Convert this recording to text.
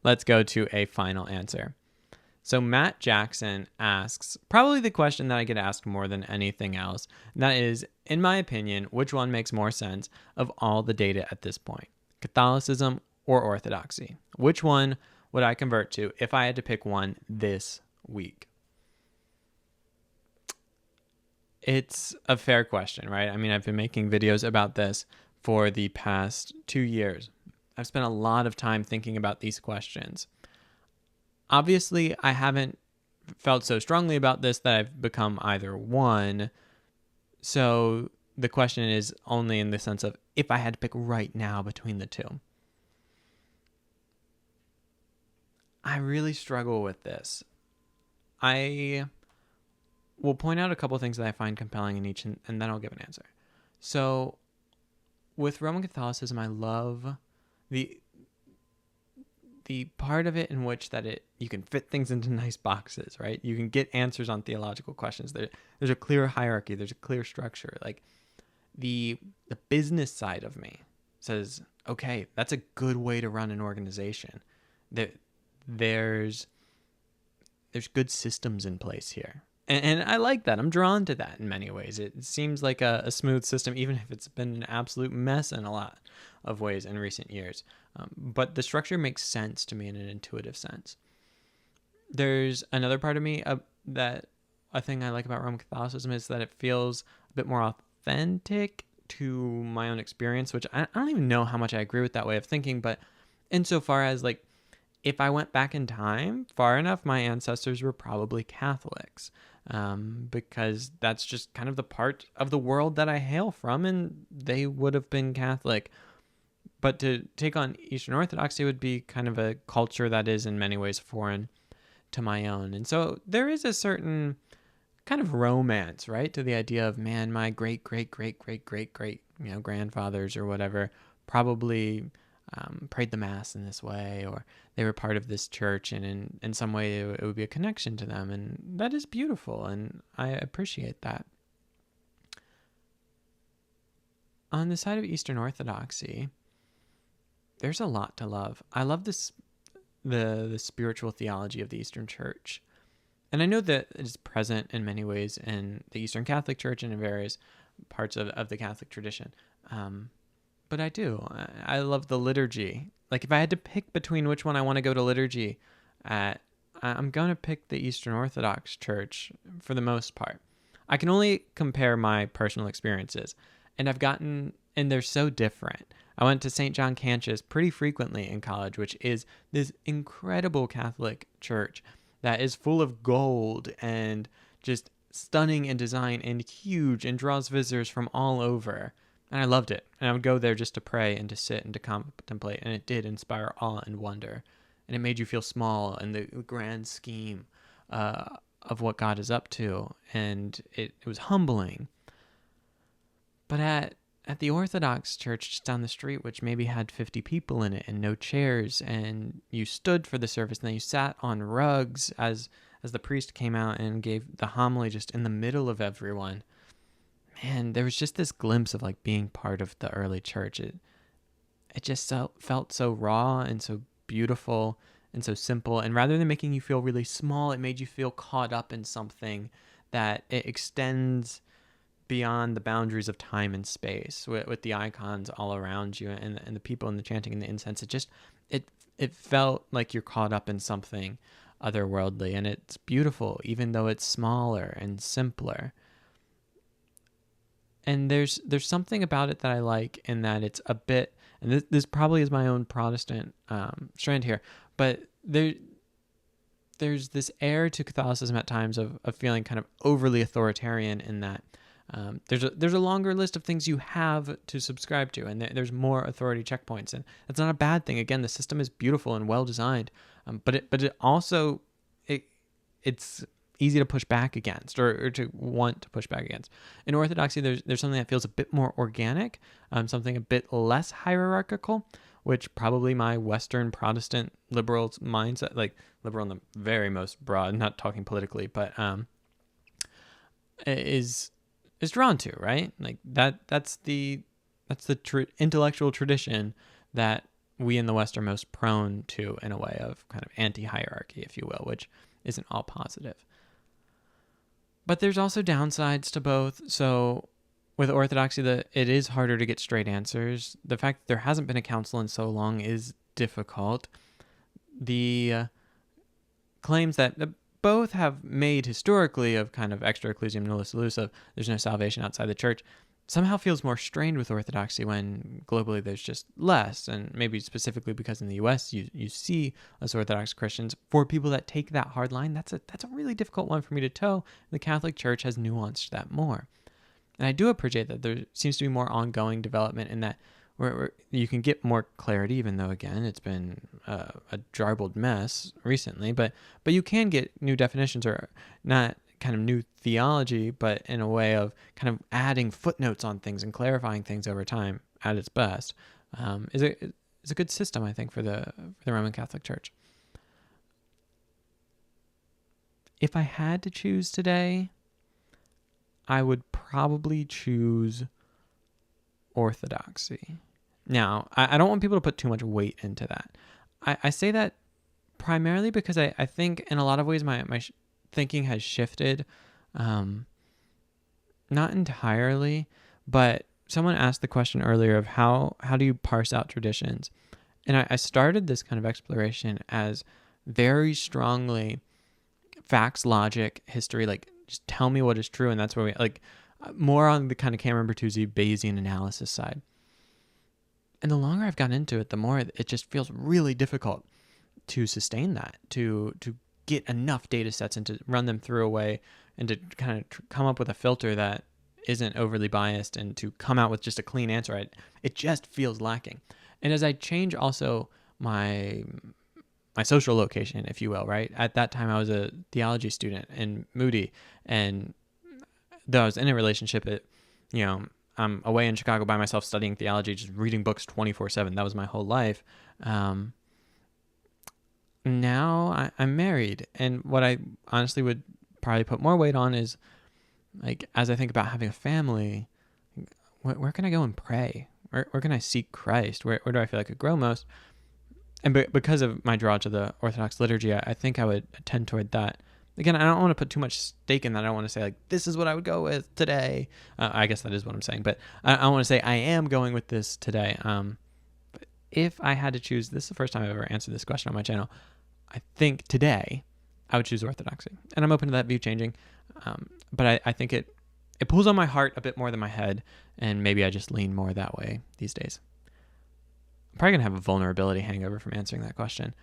let's go to a final answer. So Matt Jackson asks probably the question that I get asked more than anything else. And that is, in my opinion, which one makes more sense of all the data at this point? Catholicism or Orthodoxy? Which one would I convert to if I had to pick one this week? It's a fair question, right? I mean, I've been making videos about this for the past 2 years. I've spent a lot of time thinking about these questions. Obviously, I haven't felt so strongly about this that I've become either one. So the question is only in the sense of if I had to pick right now between the two. I really struggle with this. I will point out a couple things that I find compelling in each, and then I'll give an answer. So with Roman Catholicism, I love the part of it in which that you can fit things into nice boxes, right? You can get answers on theological questions. There's a clear hierarchy. There's a clear structure. Like the business side of me says, okay, that's a good way to run an organization. There's good systems in place here. And I like that. I'm drawn to that in many ways. It seems like a smooth system, even if it's been an absolute mess in a lot of ways in recent years. But the structure makes sense to me in an intuitive sense. There's another part of me that a thing I like about Roman Catholicism is that it feels a bit more authentic to my own experience, which I don't even know how much I agree with that way of thinking, but insofar as like, if I went back in time far enough, my ancestors were probably Catholics, because that's just kind of the part of the world that I hail from, and they would have been Catholic. But to take on Eastern Orthodoxy would be kind of a culture that is in many ways foreign to my own. And so there is a certain kind of romance, right, to the idea of, man, my great, great, great, great, great, great, grandfathers or whatever probably prayed the mass in this way, or they were part of this church, and in some way it would be a connection to them, and that is beautiful, and I appreciate that. On the side of Eastern Orthodoxy, there's a lot to love. I love the spiritual theology of the Eastern Church, and I know that it is present in many ways in the Eastern Catholic Church and in various parts of the Catholic tradition. But I do. I love the liturgy. Like, if I had to pick between which one I want to go to liturgy at, I'm going to pick the Eastern Orthodox Church for the most part. I can only compare my personal experiences, and they're so different. I went to St. John Cantius pretty frequently in college, which is this incredible Catholic church that is full of gold and just stunning in design and huge and draws visitors from all over. And I loved it. And I would go there just to pray and to sit and to contemplate. And it did inspire awe and wonder. And it made you feel small in the grand scheme of what God is up to. And it was humbling. But at the Orthodox church just down the street, which maybe had 50 people in it and no chairs, and you stood for the service and then you sat on rugs as the priest came out and gave the homily just in the middle of everyone. Man, there was just this glimpse of like being part of the early church. It just felt so raw and so beautiful and so simple. And rather than making you feel really small, it made you feel caught up in something that it extends beyond the boundaries of time and space, with the icons all around you and the people and the chanting and the incense. It felt like you're caught up in something otherworldly, and it's beautiful, even though it's smaller and simpler. And there's something about it that I like, in that it's a bit, and this probably is my own Protestant strand here, but there's this air to Catholicism at times of feeling kind of overly authoritarian, in that there's a longer list of things you have to subscribe to, and there's more authority checkpoints, and that's not a bad thing. Again, the system is beautiful and well designed, but it also it's easy to push back against, or to want to push back against. In Orthodoxy, there's something that feels a bit more organic, something a bit less hierarchical, which probably my Western Protestant liberal mindset, like liberal in the very most broad, not talking politically, but is drawn to, right? Like that's the intellectual tradition that we in the West are most prone to, in a way of kind of anti-hierarchy, if you will, which isn't all positive. But there's also downsides to both. So with Orthodoxy, it is harder to get straight answers. The fact that there hasn't been a council in so long is difficult. The claims that both have made historically of kind of extra ecclesiam nulla salus, there's no salvation outside the church, somehow feels more strained with Orthodoxy when globally there's just less. And maybe specifically because in the US you see less Orthodox Christians. For people that take that hard line, that's a really difficult one for me to toe. The Catholic Church has nuanced that more. And I do appreciate that there seems to be more ongoing development in that where you can get more clarity, even though, again, it's been a jarbled mess recently. But you can get new definitions, or not kind of new theology, but in a way of kind of adding footnotes on things and clarifying things over time at its best. Is a good system, I think, for the Roman Catholic Church. If I had to choose today, I would probably choose Orthodoxy. Now, I don't want people to put too much weight into that. I say that primarily because I think in a lot of ways my thinking has shifted. Not entirely, but someone asked the question earlier of how do you parse out traditions? And I started this kind of exploration as very strongly facts, logic, history, like just tell me what is true. And that's where we more on the kind of Cameron Bertuzzi Bayesian analysis side. And the longer I've gotten into it, the more it just feels really difficult to sustain that, to get enough data sets and to run them through a way and to kind of come up with a filter that isn't overly biased and to come out with just a clean answer. It just feels lacking. And as I change also my social location, if you will, right? At that time, I was a theology student in Moody, and though I was in a relationship, I'm away in Chicago by myself studying theology, just reading books 24/7. That was my whole life. Now I'm married, and what I honestly would probably put more weight on is, like, as I think about having a family, where can I go and pray? Where can I seek Christ? Where do I feel like I could grow most? And because of my draw to the Orthodox liturgy, I think I would tend toward that. Again, I don't want to put too much stake in that. I don't want to say, like, this is what I would go with today. I guess that is what I'm saying. But I want to say I am going with this today. But if I had to choose, this is the first time I've ever answered this question on my channel. I think today I would choose Orthodoxy. And I'm open to that view changing. But I think it pulls on my heart a bit more than my head. And maybe I just lean more that way these days. I'm probably going to have a vulnerability hangover from answering that question.